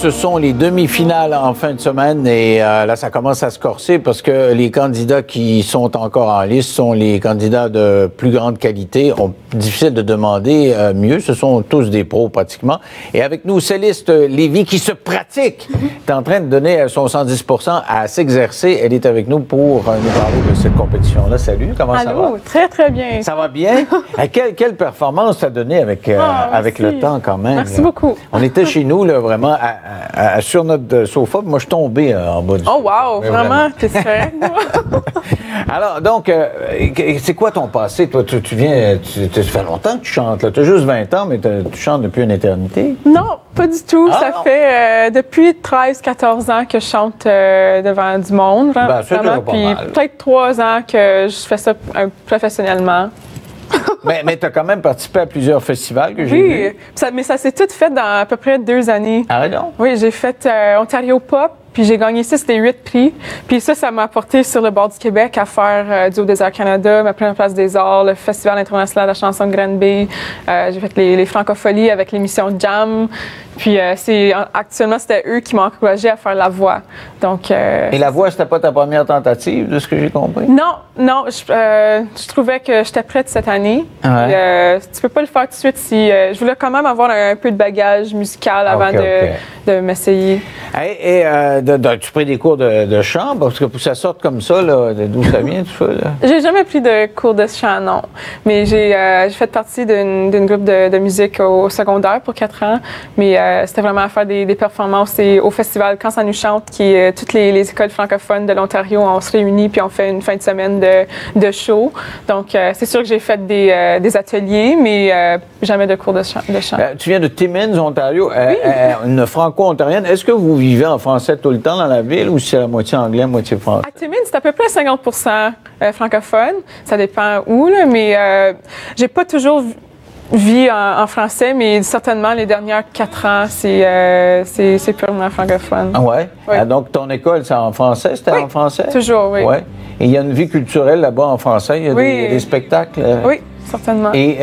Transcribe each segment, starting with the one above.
ce sont les demi-finales en fin de semaine et là, ça commence à se corser parce que les candidats qui sont encore en liste sont les candidats de plus grande qualité. Difficile de demander mieux. Ce sont tous des pros pratiquement. Et avec nous, Céleste Lévy qui se pratique, est en train de donner son 110% à s'exercer. Elle est avec nous pour nous parler de cette compétition-là. Salut, comment ça va? Allô, très, très bien. Ça va bien? quelle performance tu as donnée avec le temps quand même? Merci beaucoup. On était chez nous, là, vraiment, sur notre sofa. Moi, je suis tombé en bas du sofa. Oh, wow! Ouais, vraiment? Qu'est-ce que tu fais? Alors, donc, c'est quoi ton passé? Toi, tu fait longtemps que tu chantes. Tu as juste 20 ans, mais tu chantes depuis une éternité? Non, pas du tout. Ça fait depuis 13-14 ans que je chante devant du monde. Ben, vraiment. Puis peut-être 3 ans que je fais ça professionnellement. mais tu as quand même participé à plusieurs festivals que j'ai vus. Oui, mais ça s'est tout fait dans à peu près 2 années. Ah non? Oui, j'ai fait Ontario Pop, puis j'ai gagné 6 des 8 prix. Puis ça m'a apporté sur le bord du Québec à faire du Haut-Désert Canada, ma première place des arts, le Festival international de la chanson de Granby. J'ai fait les Francopholies avec l'émission Jam. Puis actuellement, c'était eux qui m'ont encouragé à faire la voix. Donc, et la voix, c'était pas ta première tentative, de ce que j'ai compris? Non. Je trouvais que j'étais prête cette année. Ouais. Tu peux pas le faire tout de suite si... je voulais quand même avoir un peu de bagage musical avant de m'essayer. Et tu pris des cours de chant? Parce que pour que ça sorte comme ça, d'où ça vient, tout ça? Là? J'ai jamais pris de cours de chant, non. Mais j'ai fait partie d'une groupe de musique au secondaire pour 4 ans. Mais c'était vraiment à faire des performances. Et au festival Quand ça nous chante, qui est toutes les écoles francophones de l'Ontario, on se réunit puis on fait une fin de semaine de show. Donc, c'est sûr que j'ai fait des ateliers, mais jamais de cours de chant. Tu viens de Timmins, Ontario, oui. Une franco-ontarienne. Est-ce que vous vivez en français tout le temps dans la ville ou c'est la moitié anglais, moitié français? À Timmins, c'est à peu près 50% francophone. Ça dépend où, là, mais j'ai pas toujours vie en français, mais certainement les dernières 4 ans, c'est purement francophone. Ah ouais? Oui. Donc, ton école, c'est en français? C'était en français? Toujours, oui. Ouais. Et il y a une vie culturelle là-bas en français? Il y a des spectacles? Oui, certainement. Et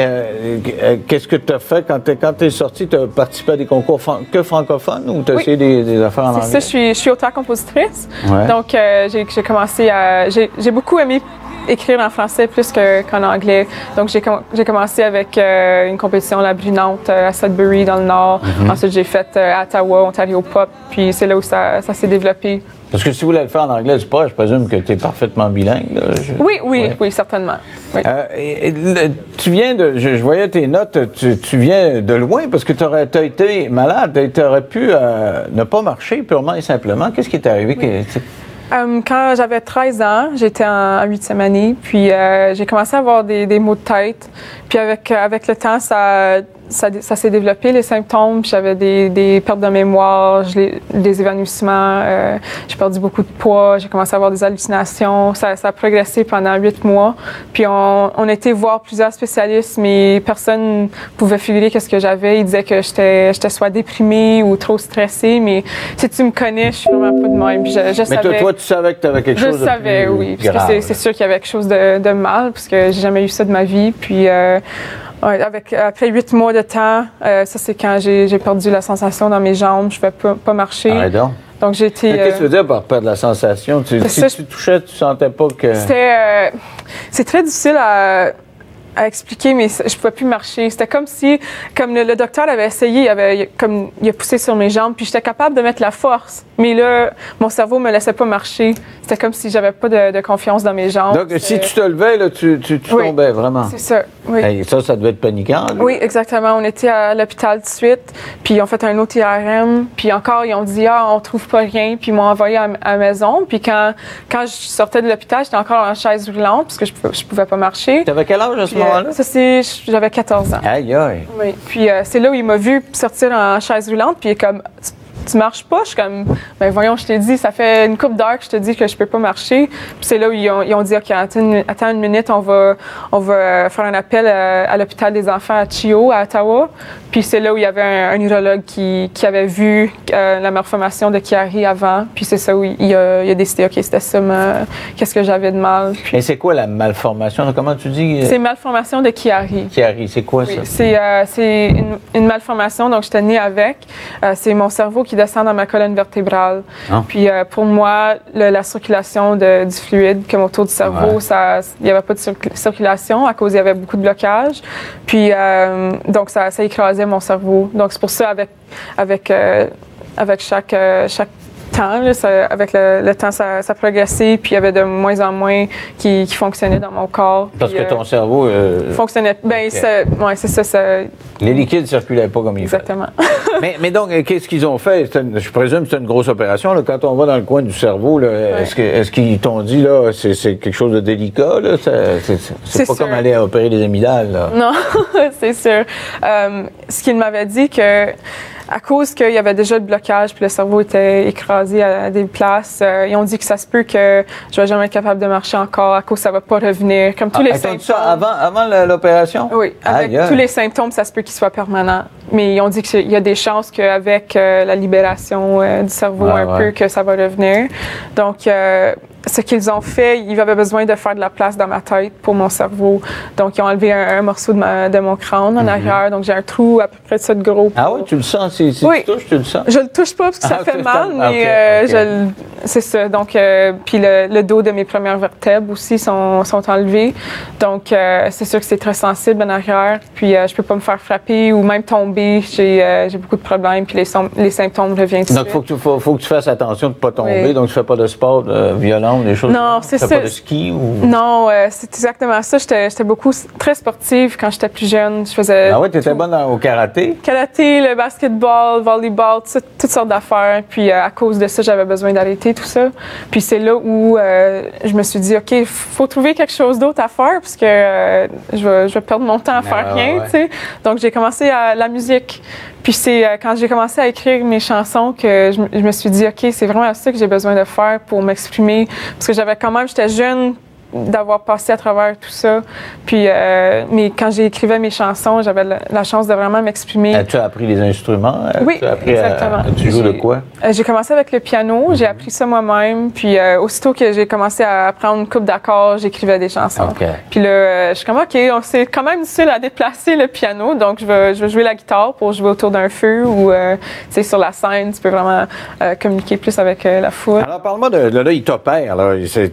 qu'est-ce que tu as fait quand tu es sortie? Tu as participé à des concours que francophones ou tu as essayé des affaires en anglais? C'est ça, je suis auteure-compositrice. Ouais. Donc, j'ai commencé à... J'ai beaucoup aimé écrire en français plus qu'en anglais. Donc, j'ai commencé avec une compétition, la Brunante, à Sudbury, dans le Nord. Ensuite, j'ai fait à Ottawa, Ontario Pop. Puis, c'est là où ça s'est développé. Parce que si vous voulez le faire en anglais, c'est pas, je présume que tu es parfaitement bilingue. Là. Oui, certainement. Oui. Tu viens de... Je voyais tes notes, tu viens de loin parce que tu as été malade. Tu aurais pu ne pas marcher purement et simplement. Qu'est-ce qui est arrivé? Oui. Quand j'avais 13 ans, j'étais en 8e année, puis j'ai commencé à avoir des maux de tête. Puis avec le temps, ça s'est développé, les symptômes. Puis j'avais des pertes de mémoire, des évanouissements. J'ai perdu beaucoup de poids. J'ai commencé à avoir des hallucinations. Ça a progressé pendant 8 mois. Puis on a été voir plusieurs spécialistes, mais personne ne pouvait figurer qu'est-ce que j'avais. Ils disaient que j'étais soit déprimée ou trop stressée. Mais si tu me connais, je suis vraiment pas de même. Puis je savais. Mais toi, tu savais que tu avais quelque chose de savais, plus oui. grave. Parce que c'est sûr qu'il y avait quelque chose de mal, parce que j'ai jamais eu ça de ma vie. Puis après 8 mois de temps, ça c'est quand j'ai perdu la sensation dans mes jambes, je ne pouvais pas marcher. Arrête donc. Donc j'ai été. Qu'est-ce que tu veux dire par perdre la sensation? Si tu touchais, tu sentais pas que. C'est très difficile à expliquer, mais je pouvais plus marcher. C'était comme si, comme le docteur avait essayé, il a poussé sur mes jambes, puis j'étais capable de mettre la force. Mais là, mon cerveau me laissait pas marcher. C'était comme si j'avais pas de confiance dans mes jambes. Donc, si tu te levais, là, tu tombais vraiment. C'est ça, oui. Hey, ça devait être paniquant. Là. Oui, exactement. On était à l'hôpital tout de suite, puis ils ont fait un autre IRM, puis encore, ils ont dit « Ah, on trouve pas rien », puis ils m'ont envoyé à la maison. Puis quand je sortais de l'hôpital, j'étais encore en chaise roulante, parce que je pouvais pas marcher. Tu avais quel âge à ce moment-là? J'avais 14 ans. Aïe, aïe. Oui. Puis c'est là où il m'a vu sortir en chaise roulante, puis il est comme tu marches pas? Je suis comme, ben voyons, je t'ai dit, ça fait une couple d'heures que je te dis que je peux pas marcher. Puis c'est là où ils ont dit, OK, attends une minute, on va faire un appel à l'hôpital des enfants à Chio, à Ottawa. Puis c'est là où il y avait un urologue qui avait vu la malformation de Chiari avant. Puis c'est ça où il a décidé, OK, c'était ça, qu'est-ce que j'avais de mal. Puis, et c'est quoi la malformation? Comment tu dis? C'est malformation de Chiari. Chiari, c'est quoi ça? Oui, c'est une malformation, donc j'étais née avec. C'est mon cerveau qui descend dans ma colonne vertébrale. Ah. Puis pour moi, la circulation du fluide, comme autour du cerveau, il n'y avait pas de circulation à cause il y avait beaucoup de blocage. Puis donc ça écrasait mon cerveau. Donc c'est pour ça avec chaque temps, là, avec le temps, ça progressait, puis il y avait de moins en moins qui fonctionnait dans mon corps. Parce puis, que ton cerveau... fonctionnait. Ben, okay. C'est ça. Les liquides ne circulaient pas comme il fallait. Exactement. mais donc, qu'est-ce qu'ils ont fait? Je présume que c'est une grosse opération. Là, quand on va dans le coin du cerveau, là, est-ce qu'ils t'ont dit, là, c'est quelque chose de délicat? Là? C'est pas sûr. Comme aller opérer les amygdales. Là. Non, c'est sûr. Ce qu'ils m'avaient dit que à cause qu'il y avait déjà le blocage puis le cerveau était écrasé à des places, ils ont dit que ça se peut que je vais jamais être capable de marcher encore à cause que ça va pas revenir. Comme tous les symptômes. Ça avant l'opération? Oui, avec tous les symptômes, ça se peut qu'ils soient permanents. Mais ils ont dit qu'il y a des chances qu'avec la libération du cerveau peu, que ça va revenir. Donc, ce qu'ils ont fait, ils avaient besoin de faire de la place dans ma tête pour mon cerveau. Donc, ils ont enlevé un morceau de mon crâne en arrière. Donc, j'ai un trou à peu près de ça de gros. Ah oui, tu le sens? Si oui. Tu touches, tu le sens? Je le touche pas parce que ça fait mal, mais c'est ça. Donc, puis le dos de mes premières vertèbres aussi sont enlevés. Donc, c'est sûr que c'est très sensible en arrière. Puis, je peux pas me faire frapper ou même tomber. J'ai beaucoup de problèmes. Puis, les symptômes reviennent tout de suite. Donc, faut que tu fasses attention de ne pas tomber. Oui. Donc, tu fais pas de sport violent. Des choses. Non, c'est ça. Tu fais pas de ski ou... Non, c'est exactement ça. J'étais très sportive quand j'étais plus jeune. Je faisais. Ah oui, tu étais bonne au karaté? Karaté, le basketball, volleyball, toutes sortes d'affaires. Puis à cause de ça, j'avais besoin d'arrêter tout ça. Puis c'est là où je me suis dit, OK, il faut trouver quelque chose d'autre à faire parce que je vais perdre mon temps à faire rien, tu sais. Donc j'ai commencé à la musique. Puis c'est quand j'ai commencé à écrire mes chansons que je me suis dit, OK, c'est vraiment ça que j'ai besoin de faire pour m'exprimer. Parce que j'étais jeune d'avoir passé à travers tout ça. Puis, mais quand j'écrivais mes chansons, j'avais la chance de vraiment m'exprimer. As-tu appris les instruments? Oui, exactement. Tu joues de quoi? J'ai commencé avec le piano, j'ai appris ça moi-même. Puis aussitôt que j'ai commencé à apprendre une couple d'accords, j'écrivais des chansons. Okay. Puis là, je suis comme, OK, c'est quand même difficile à déplacer le piano, donc je vais jouer la guitare pour jouer autour d'un feu ou, tu sais, sur la scène, tu peux vraiment communiquer plus avec la foule. Alors, parle-moi là, ils t'opèrent.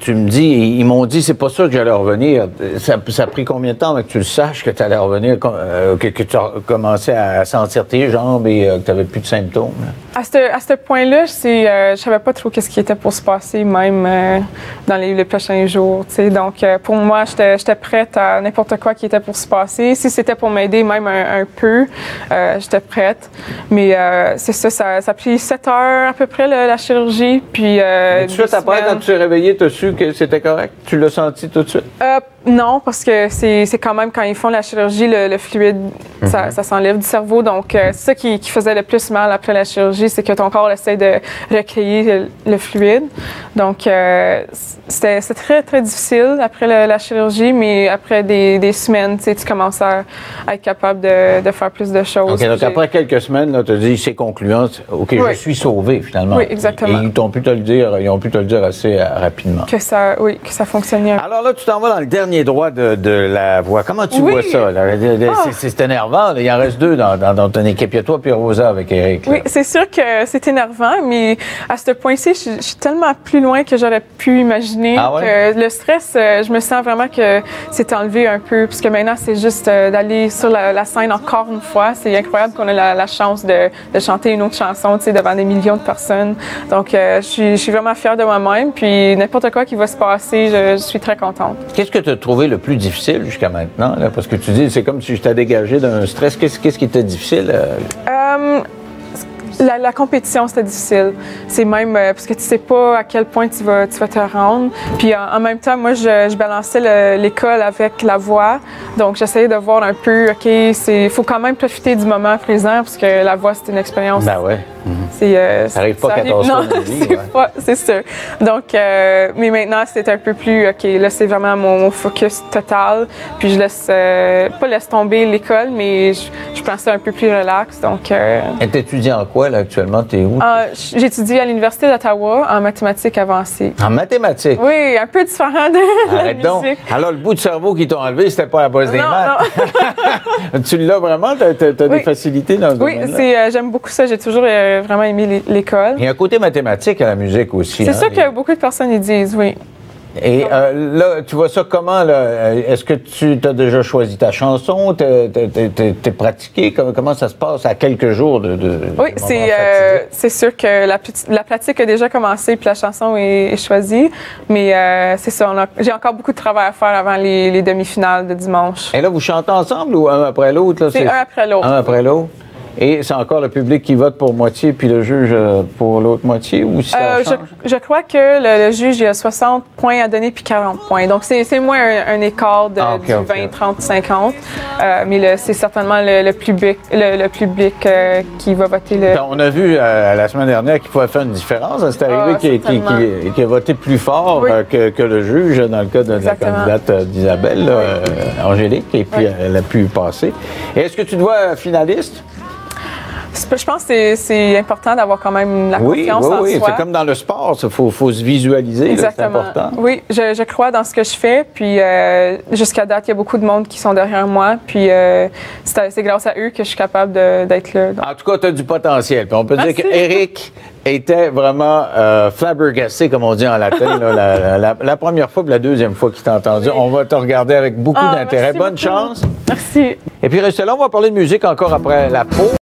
Tu me dis, ils m'ont dit, c'est pas sûr que j'allais revenir. Ça a pris combien de temps avant que tu le saches que tu allais revenir, que tu as commencé à sentir tes jambes et que tu n'avais plus de symptômes? À ce point-là, je savais pas trop qu'est-ce qui était pour se passer, même dans les prochains jours. T'sais. Donc, pour moi, j'étais prête à n'importe quoi qui était pour se passer. Si c'était pour m'aider, même un peu, j'étais prête. Mais c'est ça a pris 7 heures à peu près, la chirurgie. Puis, tout de suite après, quand tu t'es réveillé, tu as su que c'était correct? Tu l'as senti tout de suite? Non, parce que c'est quand même quand ils font la chirurgie, le fluide, ça s'enlève du cerveau. Donc, c'est ça qui faisait le plus mal après la chirurgie, c'est que ton corps essaie de recréer le fluide. Donc, c'était très, très difficile après la chirurgie, mais après des semaines, tu commences à être capable de faire plus de choses. OK, donc après quelques semaines, tu as dit c'est concluant. OK, je suis sauvé finalement. Oui, exactement. Et ils ont pu te le dire assez rapidement. Que ça fonctionnait. Alors là, tu t'en vas dans le dernier droit de la voix. Comment tu vois ça? C'est énervant. Là. Il en reste 2 dans ton équipe. Il y a toi et Rosa avec Eric. Là. Oui, c'est sûr que c'est énervant, mais à ce point-ci, je suis tellement plus loin que j'aurais pu imaginer. Ah ouais? Que le stress, je me sens vraiment que c'est enlevé un peu, puisque maintenant, c'est juste d'aller sur la scène encore une fois. C'est incroyable qu'on ait la chance de chanter une autre chanson devant des millions de personnes. Donc, je suis vraiment fière de moi-même, puis n'importe quoi qui va se passer, je suis très contente. Qu'est-ce que tu as trouvé le plus difficile jusqu'à maintenant? Là? Parce que tu dis, c'est comme si je t'ai dégagé d'un stress. Qu'est-ce qui était difficile? La compétition, c'était difficile. C'est même parce que tu sais pas à quel point tu vas te rendre. Puis en même temps, moi, je balançais l'école avec la voix. Donc, j'essayais de voir un peu, OK, faut quand même profiter du moment présent parce que la voix, c'est une expérience. Ben ouais. Ça arrive pas 14 fois dans la vie. C'est sûr. Donc, mais maintenant, c'est un peu plus, OK, là, c'est vraiment mon focus total. Puis je laisse tomber l'école, mais je prends ça un peu plus relax. Donc. Et t'étudies en quoi? quoi, là, actuellement? T'es où? J'étudie à l'Université d'Ottawa en mathématiques avancées. En mathématiques? Oui, un peu différent de la musique. Donc. Alors, le bout de cerveau qu'ils t'ont enlevé, c'était pas la base des maths? Non. Tu l'as vraiment? T'as des facilités dans ce domaine-là? Oui, j'aime beaucoup ça. J'ai toujours vraiment aimé l'école. Il y a un côté mathématique à la musique aussi. C'est ça que beaucoup de personnes y disent, oui. Et là, tu vois ça comment, là? Est-ce que tu as déjà choisi ta chanson? T'es pratiqué? Comment ça se passe à quelques jours de Oui, c'est sûr que la pratique a déjà commencé puis la chanson est choisie. Mais c'est ça, j'ai encore beaucoup de travail à faire avant les demi-finales de dimanche. Et là, vous chantez ensemble ou un après l'autre? C'est un après l'autre. Un après l'autre? Et c'est encore le public qui vote pour moitié, puis le juge pour l'autre moitié, ou si ça change? Je crois que le juge, il a 60 points à donner, puis 40 points. Donc, c'est moins un écart de 20, 30, 50. Mais c'est certainement le public qui va voter. On a vu la semaine dernière qu'il pouvait faire une différence. C'est arrivé qu'il a voté plus fort que le juge, dans le cas de la candidate d'Isabelle, Angélique, et puis elle a pu passer. Et est-ce que tu te vois finaliste? Je pense que c'est important d'avoir quand même la confiance en soi. Oui, c'est comme dans le sport, il faut se visualiser, c'est important. Oui, je crois dans ce que je fais, puis jusqu'à date, il y a beaucoup de monde qui sont derrière moi, puis c'est grâce à eux que je suis capable d'être là. Donc. En tout cas, tu as du potentiel. Puis on peut dire qu'Éric était vraiment flabbergasté, comme on dit en latin, là, la première fois et la deuxième fois qu'il t'a entendu. On va te regarder avec beaucoup d'intérêt. Bonne chance. Merci. Et puis restez là, on va parler de musique encore après la pause.